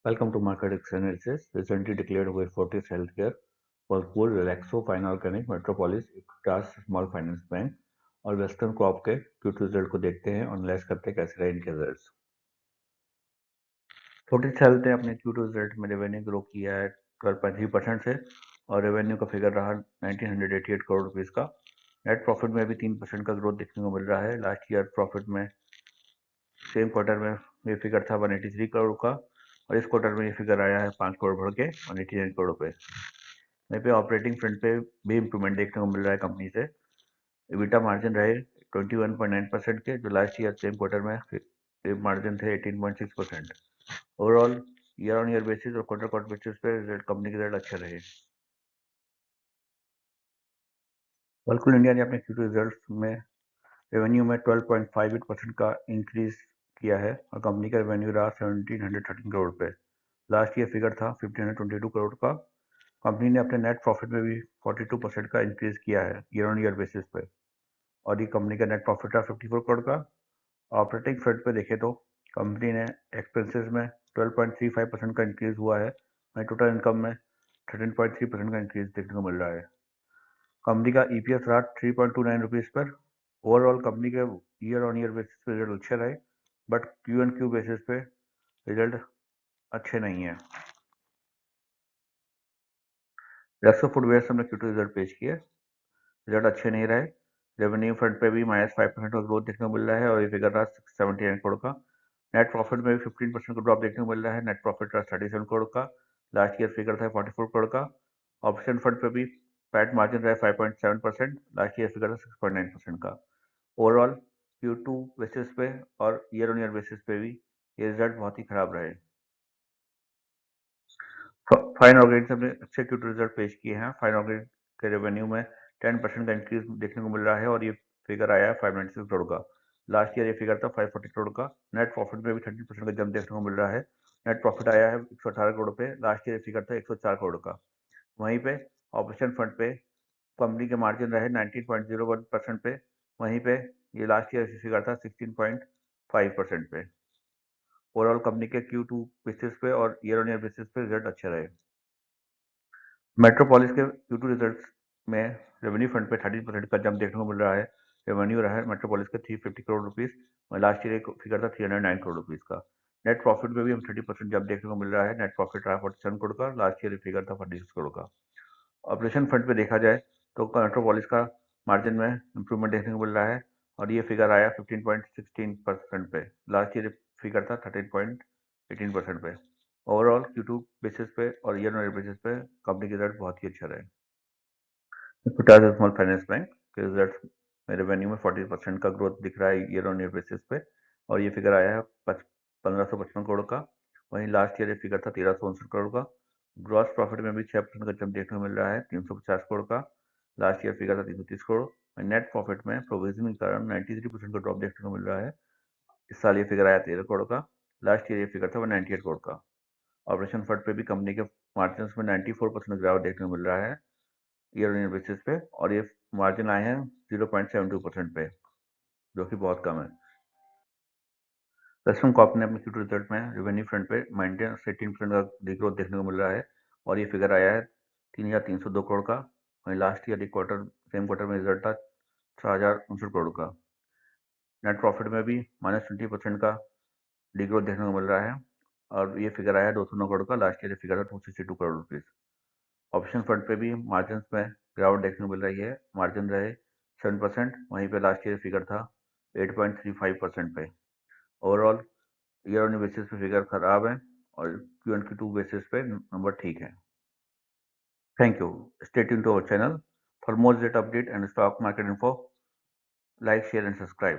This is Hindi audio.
Welcome to Market Analysis. Recently declared by Fortis Healthcare, Whirlpool, Relaxo, Fine Organic, Metropolis, Equitas Small Finance Bank और वेस्टर्न क्रॉप के Q2 रिजल्ट को देखते हैं और एनालाइज करते हैं कैसे रहे इनके रिजल्ट्स। फोर्टिस हेल्थ ने अपने Q2 रिजल्ट में रेवेन्यू ग्रो किया है 12.3% से और रेवेन्यू का फिगर रहा 1988 करोड़ रुपीज का। नेट प्रॉफिट में भी 3% का ग्रोथ देखने को मिल रहा है। लास्ट ईयर प्रॉफिट में सेम क्वार्टर में ये फिगर था 183 करोड़ का और इस क्वार्टर में ये फिगर आया है 5 करोड़ बढ़ के 189 करोड़ पे। वहीं पे ऑपरेटिंग फ्रंट पे भी इम्प्रूवमेंट देखने को मिल रहा है कंपनी से। EBITDA मार्जिन रहे 21.9% के, जो लास्ट ईयर सेम क्वार्टर में मार्जिन थे 18.6%। Overall year on year basis और क्वार्टर बेसिस पे कंपनी के रिजल्ट अच्छे रहे। वर्लपूल इंडिया ने अपने Q2 रिजल्ट में रेवेन्यू में 12.58% का इंक्रीज किया है और कंपनी का रेवेन्यू रहा 1713 करोड़ पे। लास्ट ईयर फिगर था 1522 करोड़ का। कंपनी ने अपने नेट प्रॉफिट में भी 42% का इंक्रीज किया है ईयर ऑन ईयर बेसिस पे और ये कंपनी का नेट प्रॉफिट रहा 54 करोड़ का। ऑपरेटिंग फ्रंट पे देखें तो कंपनी ने एक्सपेंसेस में 12.35% का इंक्रीज हुआ है वहीं टोटल इनकम में 13.3% का इंक्रीज देखने को मिल रहा है। कंपनी का EPS रहा 3.29 रुपीज पर। ओवरऑल कंपनी के ईयर ऑन ईयर बेसिस पे रिजल्ट अच्छे रहे बट Q&Q बेसिस पे रिजल्ट अच्छे नहीं है। रेक्सो फुटवेयर से हमने Q2 रिजल्ट पेश किए, रिजल्ट अच्छे नहीं रहे। रेवेन्यू फ्रंट पे भी -5% का ग्रोथ देखने को मिल रहा है और ये फिगर रहा 79 करोड़ का। नेट प्रॉफिट में भी 15% का ड्रॉप देखने को मिल रहा है। नेट प्रॉफिट रहा 37 करोड़ का। लास्ट ईयर फिगर था 44 करोड़ का। ऑप्शन फ्रंट पे भी पैट मार्जिन रहा 5.7%। लास्ट ईयर फिगर था 6.9% का। ओवरऑल Q2 बेसिस पे और ईयर ऑन ईयर बेसिस पे भी ये रिजल्ट बहुत ही खराब रहे। फाइन ऑर्गेनिक से हमने अच्छे Q2 रिजल्ट पेश किए हैं। फाइन ऑर्गेनिक के रेवेन्यू में 10% का इंक्रीज देखने को मिल रहा है और ये फिगर आया है 596 करोड़ का। लास्ट ईयर ये फिगर था 540 करोड़ का। नेट प्रॉफिट में भी 30% का जंप देखने को मिल रहा है। नेट प्रॉफिट आया है 118 करोड़ पे। लास्ट ईयर फिगर था 104 करोड़ का। वहीं पे ऑपरेशन फ्रंट पे कंपनी के मार्जिन रहे 19.01% पे। वहीं पे ये लास्ट ईयर फिगर था 16.5% पे। ओवरऑल कंपनी के Q2 बेसिस पे और ईयर ऑन ईयर बेसिस पे रिजल्ट अच्छे रहे। मेट्रोपोलिस के Q2 रिजल्ट्स में रेवेन्यू फ्रंट पे 30% का जंप देखने को मिल रहा है। रेवेन्यू रहा है मेट्रोपोलिस के 350 करोड़ रुपीस और लास्ट ईयर एक फिगर था 309 करोड़ रुपीस का। नेट प्रॉफिट में भी हम 30% जंप देखने को मिल रहा है। नेट प्रॉफिट रहा 47 करोड़ का। लास्ट ईयर फिगर था 46 करोड़ का। ऑपरेशन फ्रंट पे देखा जाए तो मेट्रोपोलिस का मार्जिन में इंप्रूवमेंट देखने को मिल रहा है और ये फिगर आया 15.16% पे। लास्ट ईयर फिगर था 13.18% पे। ओवरऑल Q2 बेसिस पे और ईयर ऑन ईयर बेसिस पे कंपनी के रिजल्ट बहुत ही अच्छा रहे। इक्विटास स्मॉल फाइनेंस बैंक के रिजल्ट में रेवेन्यू में 40% का ग्रोथ दिख रहा है ईयर ऑन ईयर बेसिस पे और ये फिगर आया है 1555 करोड़ का। वहीं लास्ट ईयर ये फिगर था 1359 करोड़ का। ग्रॉस प्रॉफिट में भी 6% का जंप देखने को मिल रहा है 350 करोड़ का। लास्ट ईयर फिगर था 330 करोड़। नेट प्रॉफिट में प्रोविजन के कारण 93% का ड्रॉप देखने को मिल रहा है। इस साल ये फिगर आया 13 करोड़ का। लास्ट ईयर ये फिगर था 198 करोड़ का। ऑपरेशन फ्रंट पे भी कंपनी के मार्जिन में 94% गिरावट देखने को मिल रहा है ईयर ऑन ईयर बेसिस पे और ये मार्जिन आए हैं 0.72% पे, जो कि बहुत कम है। वेस्टर्न कॉर्प ने अपने Q2 रिजल्ट में रेवेन्यू फ्रंट पे -18% का डिग्रोथ देखने को मिल रहा है और ये फिगर आया है 3302 करोड़ का। वहीं लास्ट ईयर सेम क्वार्टर में रिजल्ट था 6059 करोड़ का। नेट प्रॉफिट में भी -20% का डिग्रोथ देखने को मिल रहा है और ये फिगर आया है 209 करोड़ का। लास्ट ईयर फिगर था 262 करोड़ रुपीज। ऑप्शन फ्रंट पे भी मार्जिन में गिरावट देखने को मिल रही है। मार्जिन रहे 7%। वहीं पे लास्ट ईयर फिगर था 8.35% पे। ओवरऑल ईयर ऑन बेसिस पे फिगर खराब है और Q2 बेसिस पे नंबर ठीक है। Thank you. Stay tuned to our channel for more update and stock market info. Like, share and subscribe.